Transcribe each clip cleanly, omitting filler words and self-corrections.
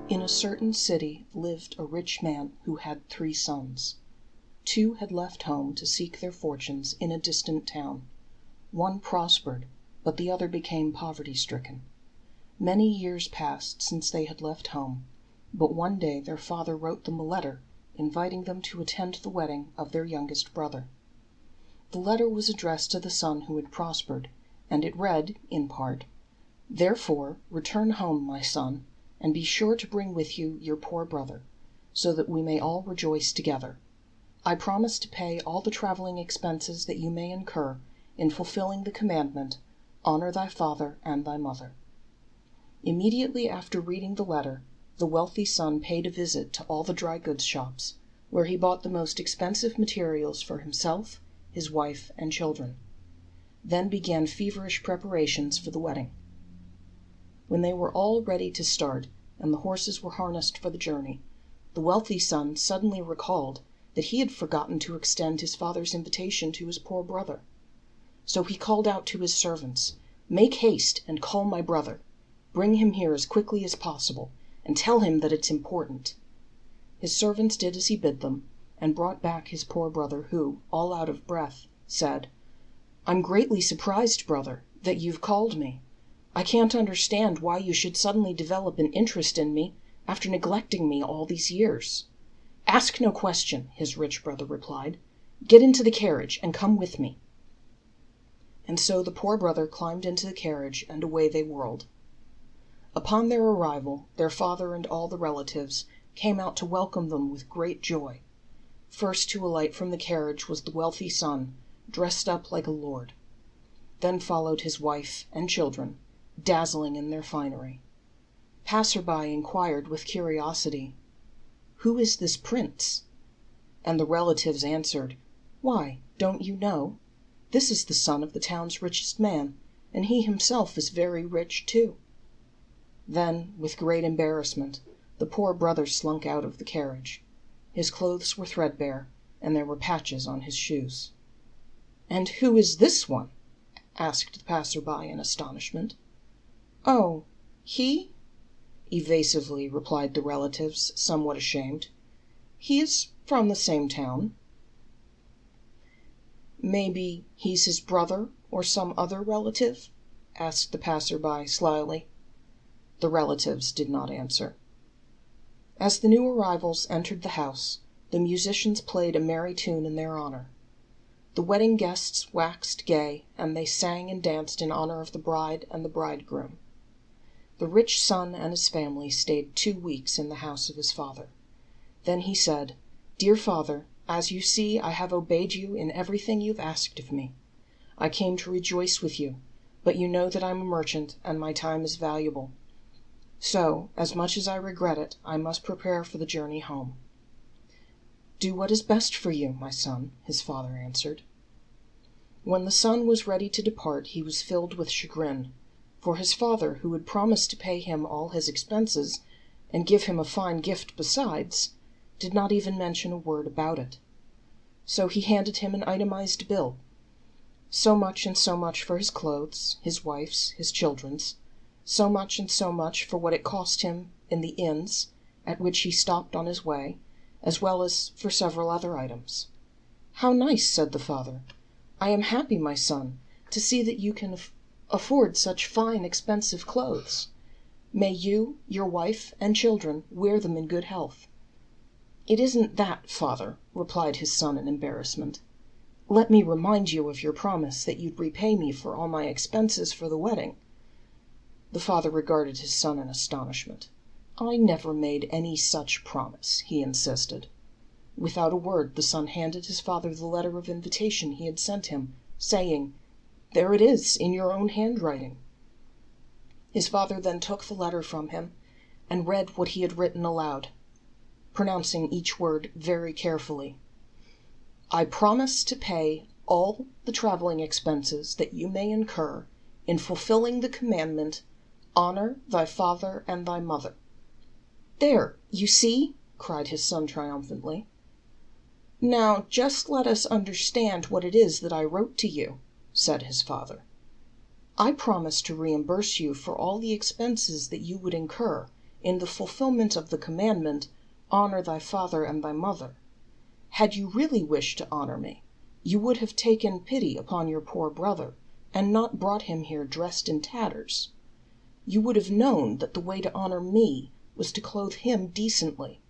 In a certain city lived a rich man who had 3 sons. 2 had left home to seek their fortunes in a distant town. One prospered, but the other became poverty-stricken. Many years passed since they had left home, but one day their father wrote them a letter inviting them to attend the wedding of their youngest brother. The letter was addressed to the son who had prospered, and it read, in part, "Therefore return home, my son, and be sure to bring with you your poor brother, so that we may all rejoice together. I promise to pay all the traveling expenses that you may incur in fulfilling the commandment, 'Honor thy father and thy mother.'" Immediately after reading the letter, the wealthy son paid a visit to all the dry goods shops, where he bought the most expensive materials for himself, his wife, and children. Then began feverish preparations for the wedding. When they were all ready to start, and the horses were harnessed for the journey, the wealthy son suddenly recalled that he had forgotten to extend his father's invitation to his poor brother. So he called out to his servants, "Make haste and call my brother. Bring him here as quickly as possible, and tell him that it's important." His servants did as he bid them, and brought back his poor brother, who, all out of breath, said, "I'm greatly surprised, brother, that you've called me. I can't understand why you should suddenly develop an interest in me after neglecting me all these years." "Ask no question," his rich brother replied. "Get into the carriage and come with me." And so the poor brother climbed into the carriage, and away they whirled. Upon their arrival, their father and all the relatives came out to welcome them with great joy. First to alight from the carriage was the wealthy son, dressed up like a lord. Then followed his wife and children, dazzling in their finery. Passer-by inquired with curiosity, "Who is this prince?" And the relatives answered, "Why, don't you know? This is the son of the town's richest man, and he himself is very rich too." Then, with great embarrassment, the poor brother slunk out of the carriage. His clothes were threadbare, and there were patches on his shoes. "And who is this one?" asked the passer-by in astonishment. "Oh, he?" evasively replied the relatives, somewhat ashamed. "He is from the same town." "Maybe he's his brother or some other relative?" asked the passer-by slyly. The relatives did not answer. As the new arrivals entered the house, the musicians played a merry tune in their honor. The wedding guests waxed gay, and they sang and danced in honor of the bride and the bridegroom. The rich son and his family stayed 2 weeks in the house of his father. Then he said, "Dear father, as you see, I have obeyed you in everything you've asked of me. I came to rejoice with you, but you know that I'm a merchant, and my time is valuable. So, as much as I regret it, I must prepare for the journey home." "Do what is best for you, my son," his father answered. When the son was ready to depart, he was filled with chagrin, for his father, who had promised to pay him all his expenses, and give him a fine gift besides, did not even mention a word about it. So he handed him an itemized bill. So much and so much for his clothes, his wife's, his children's, so much and so much for what it cost him in the inns at which he stopped on his way, as well as for several other items. "How nice," said the father. "I am happy, my son, to see that you can afford such fine, expensive clothes. May you, your wife, and children wear them in good health." "It isn't that, father," replied his son in embarrassment. "Let me remind you of your promise that you'd repay me for all my expenses for the wedding." The father regarded his son in astonishment. "I never made any such promise," he insisted. Without a word, the son handed his father the letter of invitation he had sent him, saying, "There it is, in your own handwriting." His father then took the letter from him, and read what he had written aloud, pronouncing each word very carefully. "I promise to pay all the traveling expenses that you may incur in fulfilling the commandment, 'Honor thy father and thy mother.'" "There, you see!" cried his son triumphantly. "Now just let us understand what it is that I wrote to you," said his father. "I promise to reimburse you for all the expenses that you would incur in the fulfillment of the commandment, 'Honor thy father and thy mother.' Had you really wished to honor me, you would have taken pity upon your poor brother, and not brought him here dressed in tatters. You would have known that the way to honor me was to clothe him decently.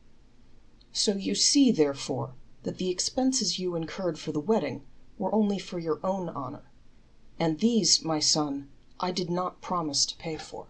So you see, therefore, that the expenses you incurred for the wedding were only for your own honor, and these, my son, I did not promise to pay for."